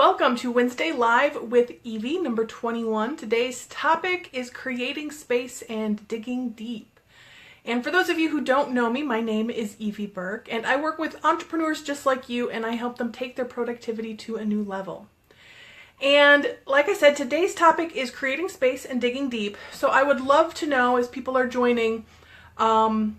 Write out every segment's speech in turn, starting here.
Welcome to Wednesday Live with Evie, number 21. Today's topic is creating space and digging deep. And for those of you who don't know me, my name is Evie Burke, and I work with entrepreneurs just like you, and I help them take their productivity to a new level. And like I said, today's topic is creating space and digging deep. So I would love to know, as people are joining, what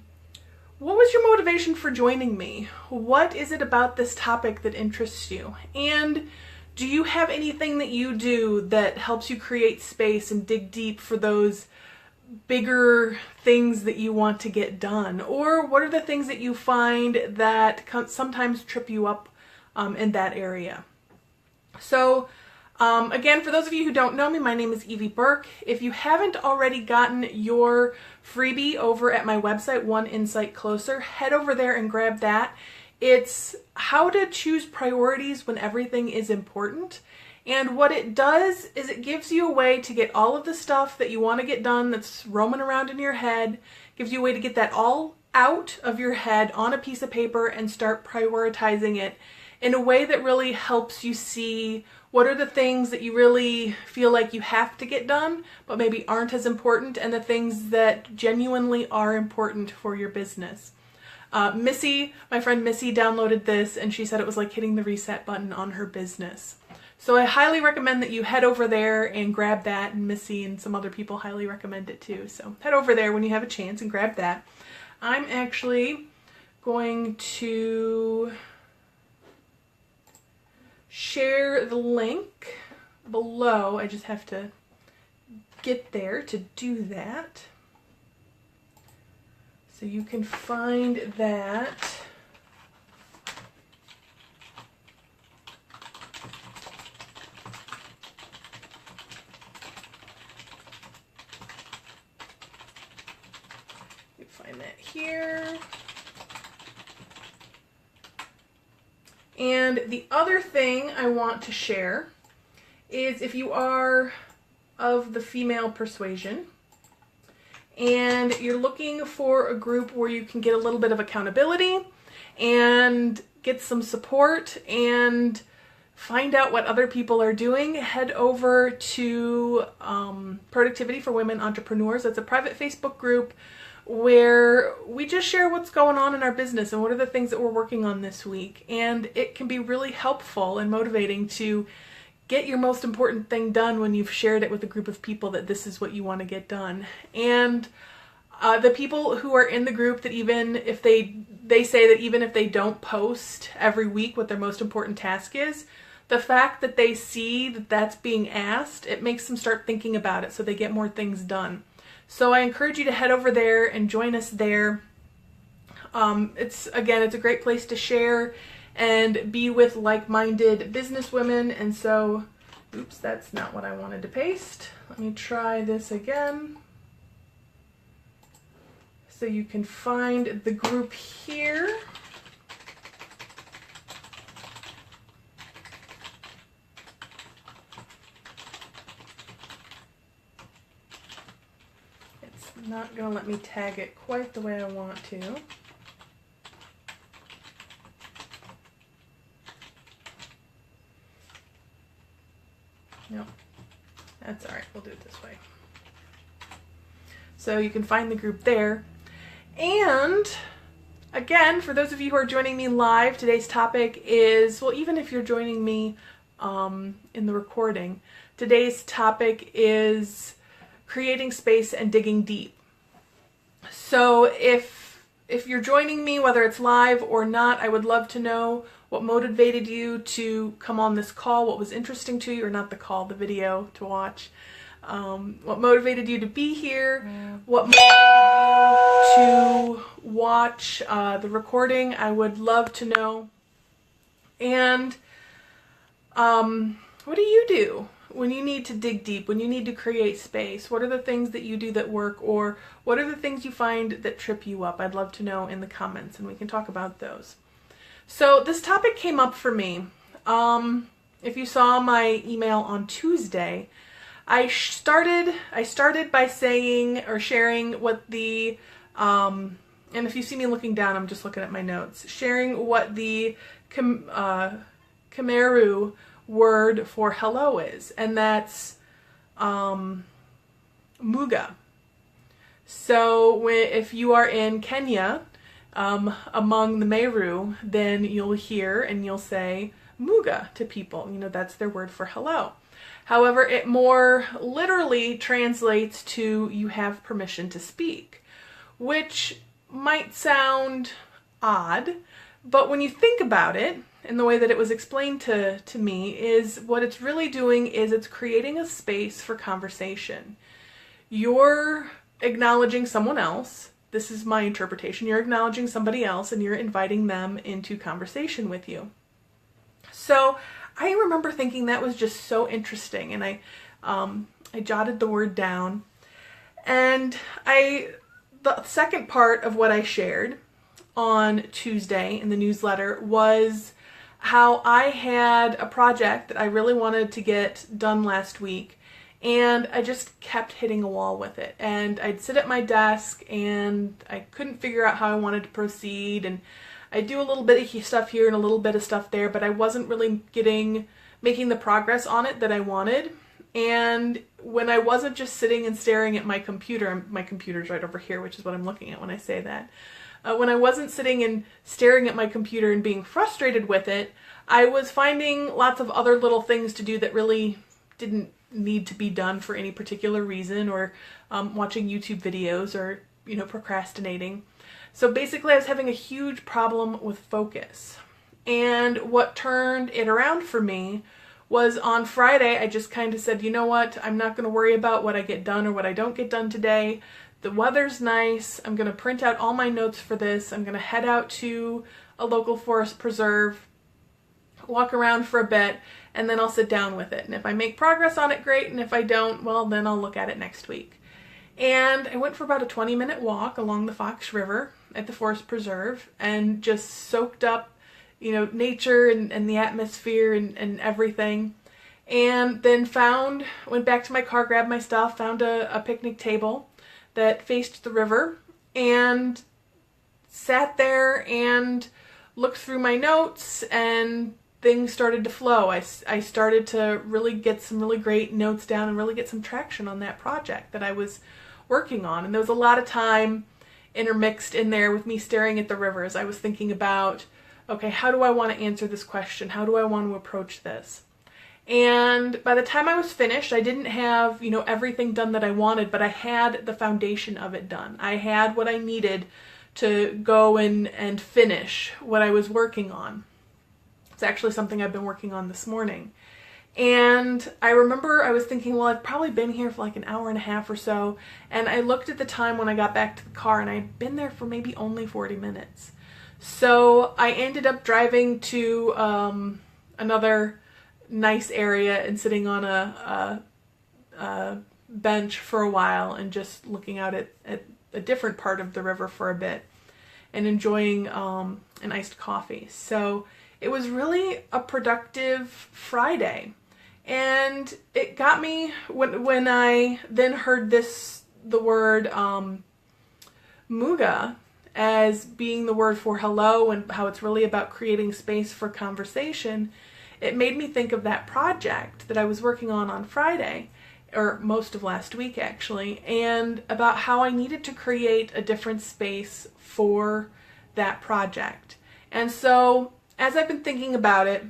was your motivation for joining me? What is it about this topic that interests you? And do you have anything that you do that helps you create space and dig deep for those bigger things that you want to get done? Or what are the things that you find that sometimes trip you up in that area? So again, for those of you who don't know me, my name is Evie Burke. If you haven't already gotten your freebie over at my website, One Insight Closer, head over there and grab that. It's how to choose priorities when everything is important. And what it does is it gives you a way to get all of the stuff that you want to get done that's roaming around in your head, gives you a way to get that all out of your head on a piece of paper and start prioritizing it in a way that really helps you see what are the things that you really feel like you have to get done, but maybe aren't as important, and the things that genuinely are important for your business. Missy, my friend Missy, downloaded this and she said it was like hitting the reset button on her business. So I highly recommend that you head over there and grab that, and Missy and some other people highly recommend it too. So head over there when you have a chance and grab that. I'm actually going to share the link below. I just have to get there to do that. So you can find that. You find that here. And the other thing I want to share is if you are of the female persuasion and you're looking for a group where you can get a little bit of accountability and get some support and find out what other people are doing, head over to Productivity for Women Entrepreneurs. It's a private Facebook group where we just share what's going on in our business and what are the things that we're working on this week. And it can be really helpful and motivating to get your most important thing done when you've shared it with a group of people that this is what you want to get done. And the people who are in the group, that even if they say that even if they don't post every week what their most important task is, the fact that they see that that's being asked, it makes them start thinking about it so they get more things done. So I encourage you to head over there and join us there. It's a great place to share and be with like-minded businesswomen. And so, oops, that's not what I wanted to paste. Let me try this again. So you can find the group here. It's not going to let me tag it quite the way I want to. No, that's all right. We'll do it this way. So you can find the group there. And again, for those of you who are joining me live, today's topic is, well, even if you're joining me in the recording, today's topic is creating space and digging deep. So if you're joining me, whether it's live or not, I would love to know what motivated you to come on this call, what was interesting to you, or not the call, the video to watch. What motivated you to be here, what motivated you to watch the recording. I would love to know. And what do you do when you need to dig deep, when you need to create space? What are the things that you do that work, or what are the things you find that trip you up? I'd love to know in the comments, and we can talk about those. So this topic came up for me. If you saw my email on Tuesday, I started by saying or sharing what the and if you see me looking down, I'm just looking at my notes, sharing what the Khmeru word for hello is, and that's muga. So if you are in Kenya, among the Meru, then you'll hear and you'll say muga to people. That's their word for hello. However, it more literally translates to you have permission to speak, which might sound odd, but when you think about it, and the way that it was explained to me, is what it's really doing is it's creating a space for conversation. You're acknowledging someone else. This is my interpretation. You're acknowledging somebody else and you're inviting them into conversation with you. So I remember thinking that was just so interesting, and I jotted the word down. And the second part of what I shared on Tuesday in the newsletter was how I had a project that I really wanted to get done last week, and I just kept hitting a wall with it. And I'd sit at my desk and I couldn't figure out how I wanted to proceed, and I do a little bit of stuff here and a little bit of stuff there, but I wasn't really making the progress on it that I wanted. And when I wasn't just sitting and staring at my computer's right over here, which is what I'm looking at when I say that. When I wasn't sitting and staring at my computer and being frustrated with it, I was finding lots of other little things to do that really didn't need to be done for any particular reason, or watching YouTube videos, or procrastinating. So basically I was having a huge problem with focus. And what turned it around for me was on Friday, I just kind of said, you know what, I'm not going to worry about what I get done or what I don't get done today. The weather's nice. I'm going to print out all my notes for this. I'm going to head out to a local forest preserve, walk around for a bit, and then I'll sit down with it. And if I make progress on it, great. And if I don't, well, then I'll look at it next week. And I went for about a 20-minute walk along the Fox River at the forest preserve and just soaked up, nature and the atmosphere and everything. And then went back to my car, grabbed my stuff, found a picnic table that faced the river, and sat there and looked through my notes, and things started to flow. I started to really get some really great notes down and really get some traction on that project that I was working on. And there was a lot of time intermixed in there with me staring at the river as I was thinking about, okay, how do I want to answer this question? How do I want to approach this? And by the time I was finished, I didn't have, everything done that I wanted, but I had the foundation of it done. I had what I needed to go and finish what I was working on. It's actually something I've been working on this morning. And I remember I was thinking, well, I've probably been here for like an hour and a half or so, and I looked at the time when I got back to the car, and I had been there for maybe only 40 minutes. So I ended up driving to another nice area and sitting on a bench for a while and just looking out at a different part of the river for a bit and enjoying an iced coffee. So it was really a productive Friday. And it got me when I then heard the word muga as being the word for hello, and how it's really about creating space for conversation. It made me think of that project that I was working on Friday, or most of last week actually, and about how I needed to create a different space for that project. And so as I've been thinking about it,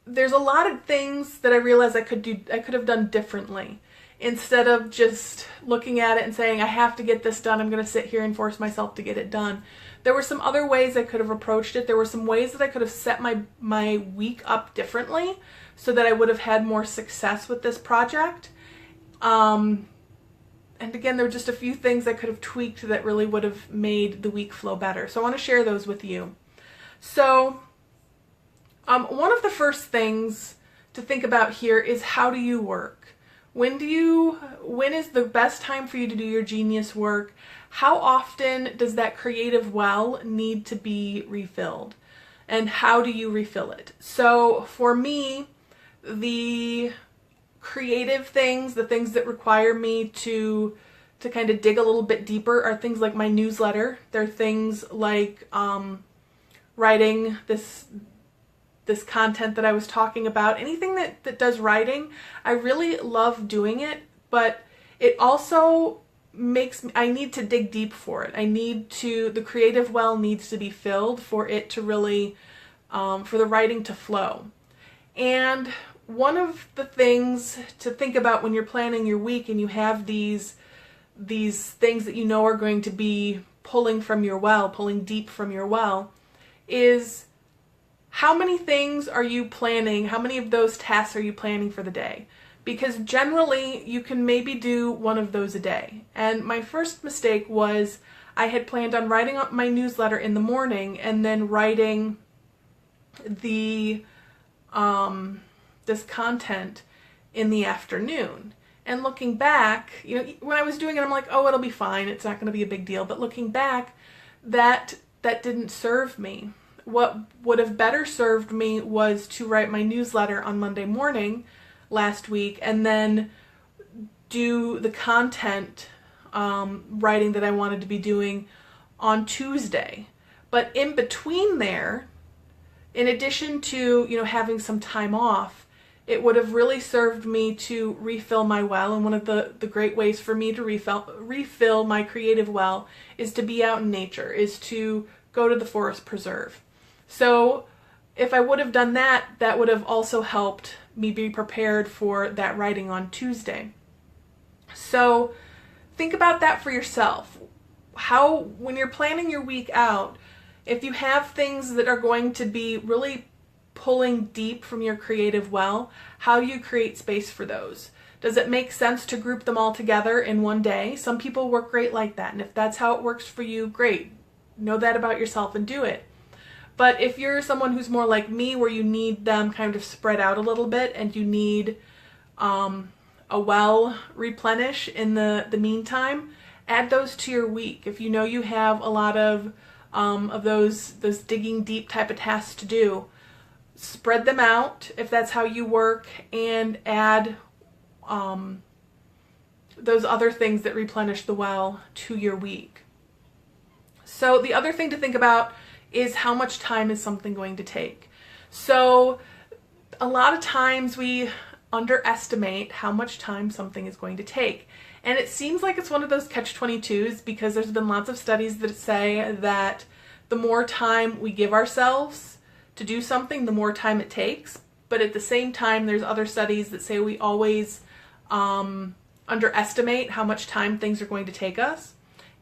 there's a lot of things that I realized I could have done differently. Instead of just looking at it and saying, I have to get this done, I'm going to sit here and force myself to get it done. There were some other ways I could have approached it. There were some ways that I could have set my week up differently so that I would have had more success with this project. And again, there were just a few things I could have tweaked that really would have made the week flow better. So I want to share those with you. So one of the first things to think about here is, how do you work? When is the best time for you to do your genius work? How often does that creative well need to be refilled? And how do you refill it? So for me, the creative things, the things that require me to kind of dig a little bit deeper, are things like my newsletter. They're things like writing this this content that I was talking about, anything that does writing, I really love doing it, but it also I need to dig deep for it. The creative well needs to be filled for it to really, for the writing to flow. And one of the things to think about when you're planning your week and you have these things that you know are going to be pulling from your well, pulling deep from your well, is how many things are you planning? How many of those tasks are you planning for the day? Because generally you can maybe do one of those a day. And my first mistake was I had planned on writing up my newsletter in the morning and then writing this content in the afternoon. And looking back, when I was doing it, I'm like, oh, it'll be fine. It's not going to be a big deal. But looking back, that didn't serve me. What would have better served me was to write my newsletter on Monday morning last week and then do the content writing that I wanted to be doing on Tuesday. But in between there, in addition to having some time off, it would have really served me to refill my well. And one of the great ways for me to refill my creative well is to be out in nature, is to go to the forest preserve. So if I would have done that, that would have also helped me be prepared for that writing on Tuesday. So think about that for yourself. When you're planning your week out, if you have things that are going to be really pulling deep from your creative well, how do you create space for those? Does it make sense to group them all together in one day? Some people work great like that, and if that's how it works for you, great. Know that about yourself and do it. But if you're someone who's more like me, where you need them kind of spread out a little bit and you need a well replenish in the meantime, add those to your week. If you know you have a lot of those digging deep type of tasks to do, spread them out if that's how you work, and add those other things that replenish the well to your week. So the other thing to think about is how much time is something going to take. So a lot of times we underestimate how much time something is going to take. And it seems like it's one of those catch-22s, because there's been lots of studies that say that the more time we give ourselves to do something, the more time it takes. But at the same time, there's other studies that say we always underestimate how much time things are going to take us.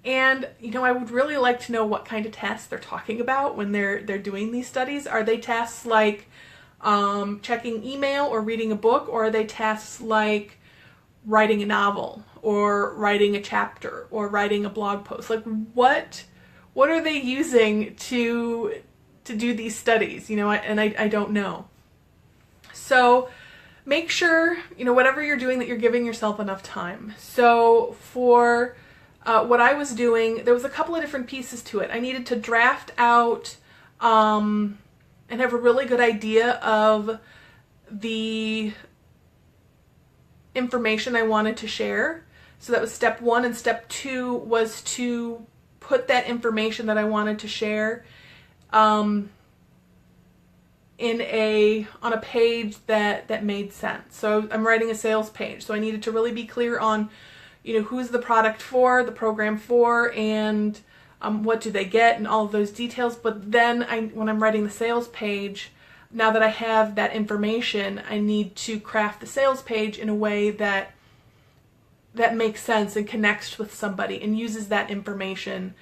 And, I would really like to know what kind of tasks they're talking about when they're doing these studies. Are they tasks like checking email or reading a book, or are they tasks like writing a novel or writing a chapter or writing a blog post? Like, what are they using to do these studies? I don't know. So make sure, whatever you're doing, that you're giving yourself enough time. So for what I was doing, there was a couple of different pieces to it. I needed to draft out and have a really good idea of the information I wanted to share. So that was step one, and step two was to put that information that I wanted to share on a page that made sense. So I'm writing a sales page, so I needed to really be clear on who's the product for, the program for, and what do they get, and all of those details. But then when I'm writing the sales page, now that I have that information, I need to craft the sales page in a way that makes sense and connects with somebody and uses that information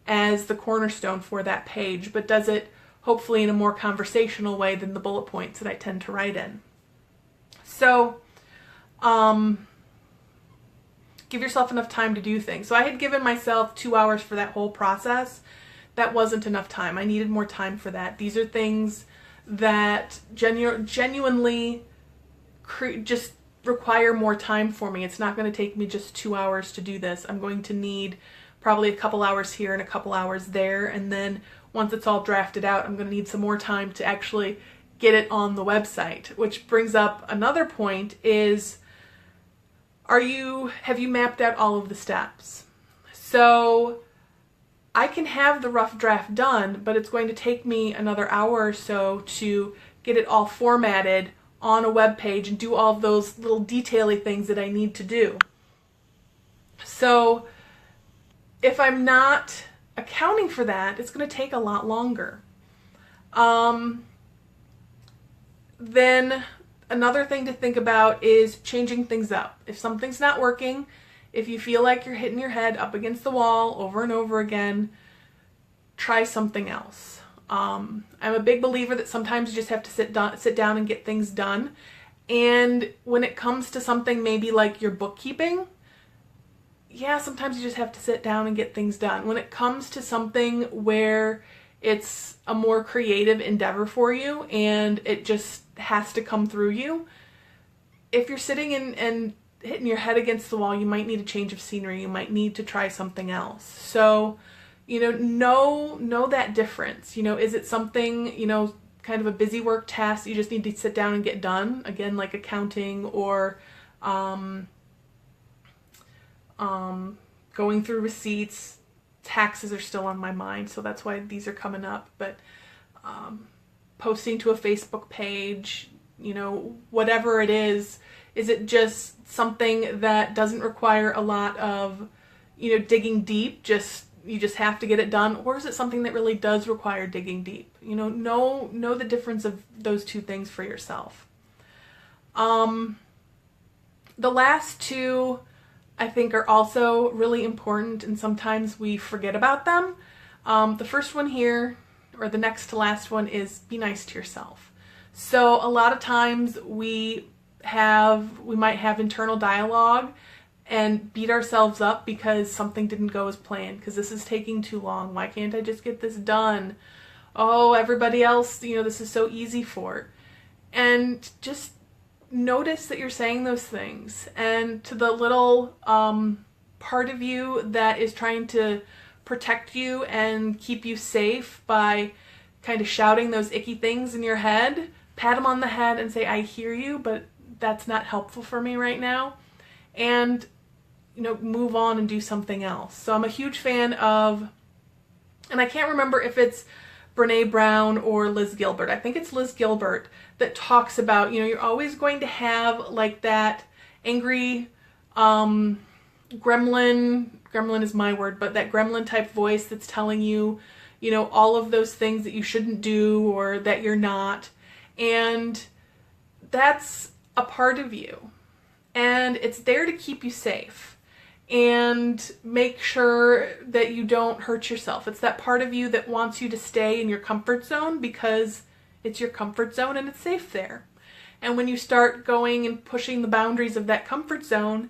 as the cornerstone for that page, but does it hopefully in a more conversational way than the bullet points that I tend to write in. So, give yourself enough time to do things. So I had given myself 2 hours for that whole process. That wasn't enough time. I needed more time for that. These are things that genuinely just require more time for me. It's not going to take me just 2 hours to do this. I'm going to need probably a couple hours here and a couple hours there, and then once it's all drafted out, I'm going to need some more time to actually get it on the website. Which brings up another point is, have you mapped out all of the steps? So I can have the rough draft done, but it's going to take me another hour or so to get it all formatted on a web page and do all of those little detaily things that I need to do. So if I'm not accounting for that, it's going to take a lot longer. Then another thing to think about is changing things up. If something's not working, if you feel like you're hitting your head up against the wall over and over again, try something else. I'm a big believer that sometimes you just have to sit down and get things done. And when it comes to something maybe like your bookkeeping, yeah, sometimes you just have to sit down and get things done. When it comes to something where it's a more creative endeavor for you and it just has to come through you, if you're sitting and hitting your head against the wall, you might need a change of scenery. You might need to try something else. So, know that difference. Is it something, kind of a busy work task you just need to sit down and get done? Again, like accounting or going through receipts. Taxes are still on my mind, so that's why these are coming up. But posting to a Facebook page, whatever it is it just something that doesn't require a lot of, digging deep, you just have to get it done? Or is it something that really does require digging deep? Know the difference of those two things for yourself. The last two, I think, are also really important, and sometimes we forget about them. The first one here, or the next to last one, is be nice to yourself. So a lot of times we might have internal dialogue and beat ourselves up because something didn't go as planned, because this is taking too long. Why can't I just get this done? Oh, everybody else, this is so easy for. And just notice that you're saying those things. And to the little part of you that is trying to protect you and keep you safe by kind of shouting those icky things in your head, pat them on the head and say, I hear you, but that's not helpful for me right now. And, move on and do something else. So I'm a huge fan of, and I can't remember if it's Brene Brown or Liz Gilbert. I think it's Liz Gilbert that talks about, you're always going to have like that angry gremlin is my word, but that gremlin type voice that's telling you, all of those things that you shouldn't do or that you're not. And that's a part of you. And it's there to keep you safe and make sure that you don't hurt yourself. It's that part of you that wants you to stay in your comfort zone because it's your comfort zone and it's safe there. And when you start going and pushing the boundaries of that comfort zone,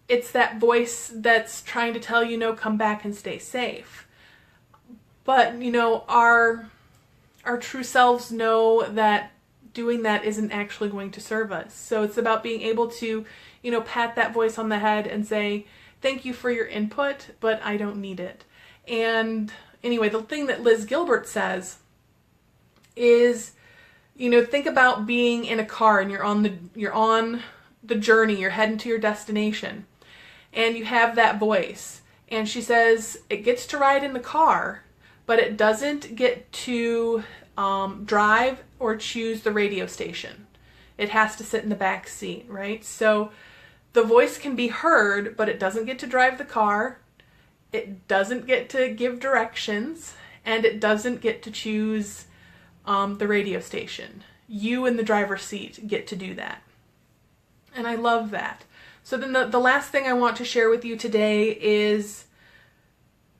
it's that voice that's trying to tell you, no, come back and stay safe. But, our true selves know that doing that isn't actually going to serve us. So it's about being able to, pat that voice on the head and say, thank you for your input, but I don't need it. And anyway, the thing that Liz Gilbert says is, think about being in a car and you're on the journey, you're heading to your destination, and you have that voice. And she says it gets to ride in the car, but it doesn't get to drive or choose the radio station. It has to sit in the back seat, right? So the voice can be heard, but it doesn't get to drive the car. It doesn't get to give directions, and it doesn't get to choose the radio station. You in the driver's seat get to do that. And I love that. So then the last thing I want to share with you today is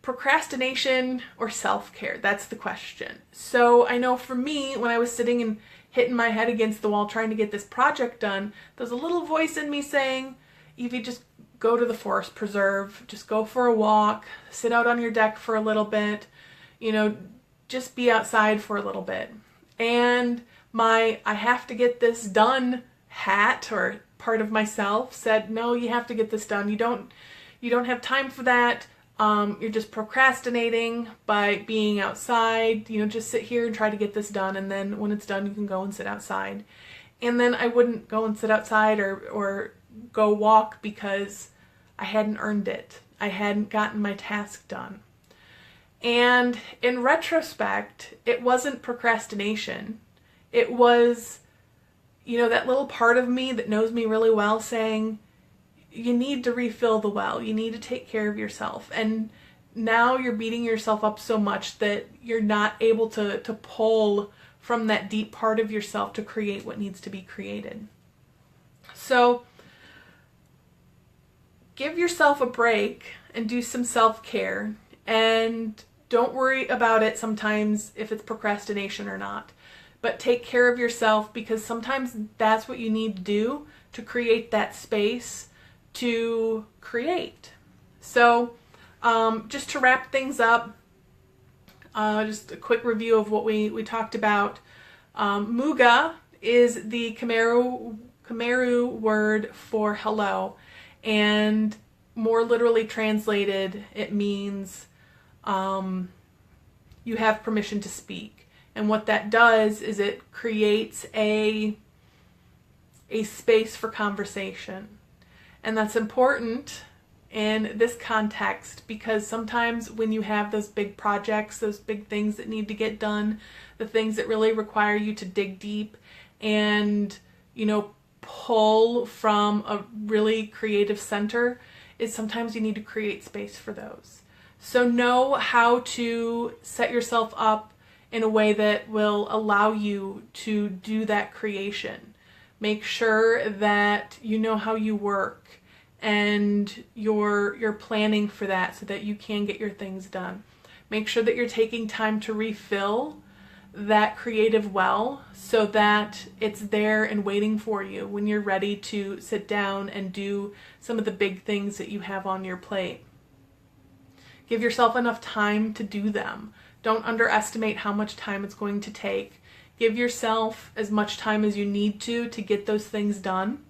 procrastination or self-care. That's the question. So I know for me, when I was sitting and hitting my head against the wall trying to get this project done, there's a little voice in me saying, Evie, just go to the forest preserve, just go for a walk, sit out on your deck for a little bit, just be outside for a little bit. And my I have to get this done hat, or part of myself, said, no, you have to get this done. You don't have time for that. You're just procrastinating by being outside. Just sit here and try to get this done, and then when it's done, you can go and sit outside. And then I wouldn't go and sit outside or go walk because I hadn't earned it. I hadn't gotten my task done. And in retrospect, it wasn't procrastination. It was, that little part of me that knows me really well saying, you need to refill the well. You need to take care of yourself. And now you're beating yourself up so much that you're not able to pull from that deep part of yourself to create what needs to be created. So give yourself a break and do some self-care, and don't worry about it sometimes if it's procrastination or not. But take care of yourself, because sometimes that's what you need to do to create that space to create. So just to wrap things up, just a quick review of what we talked about. Muga is the Khmer word for hello, and more literally translated, it means you have permission to speak. And what that does is it creates a space for conversation. And that's important in this context, because sometimes when you have those big projects, those big things that need to get done, the things that really require you to dig deep and, pull from a really creative center, is sometimes you need to create space for those. So know how to set yourself up in a way that will allow you to do that creation. Make sure that you know how you work and you're planning for that so that you can get your things done. Make sure that you're taking time to refill that creative well so that it's there and waiting for you when you're ready to sit down and do some of the big things that you have on your plate. Give yourself enough time to do them. Don't underestimate how much time it's going to take. Give yourself as much time as you need to get those things done.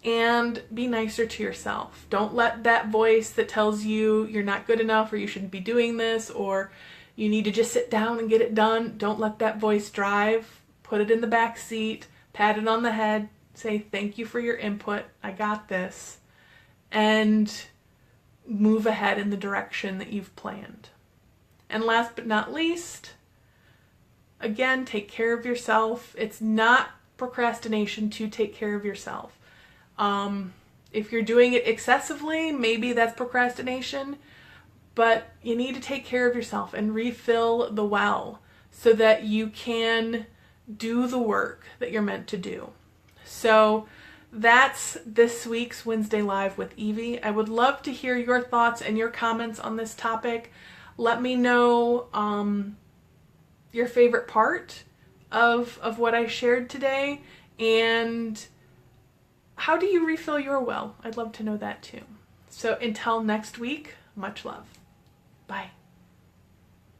And be nicer to yourself. Don't let that voice that tells you you're not good enough, or you shouldn't be doing this, or you need to just sit down and get it done. Don't let that voice drive. Put it in the back seat, pat it on the head, say thank you for your input, I got this, and move ahead in the direction that you've planned. And last but not least, again, take care of yourself. It's not procrastination to take care of yourself. If you're doing it excessively, maybe that's procrastination, but you need to take care of yourself and refill the well so that you can do the work that you're meant to do. So that's this week's Wednesday Live with Evie. I would love to hear your thoughts and your comments on this topic. Let me know your favorite part of what I shared today, and how do you refill your well? I'd love to know that too. So until next week, much love. Bye.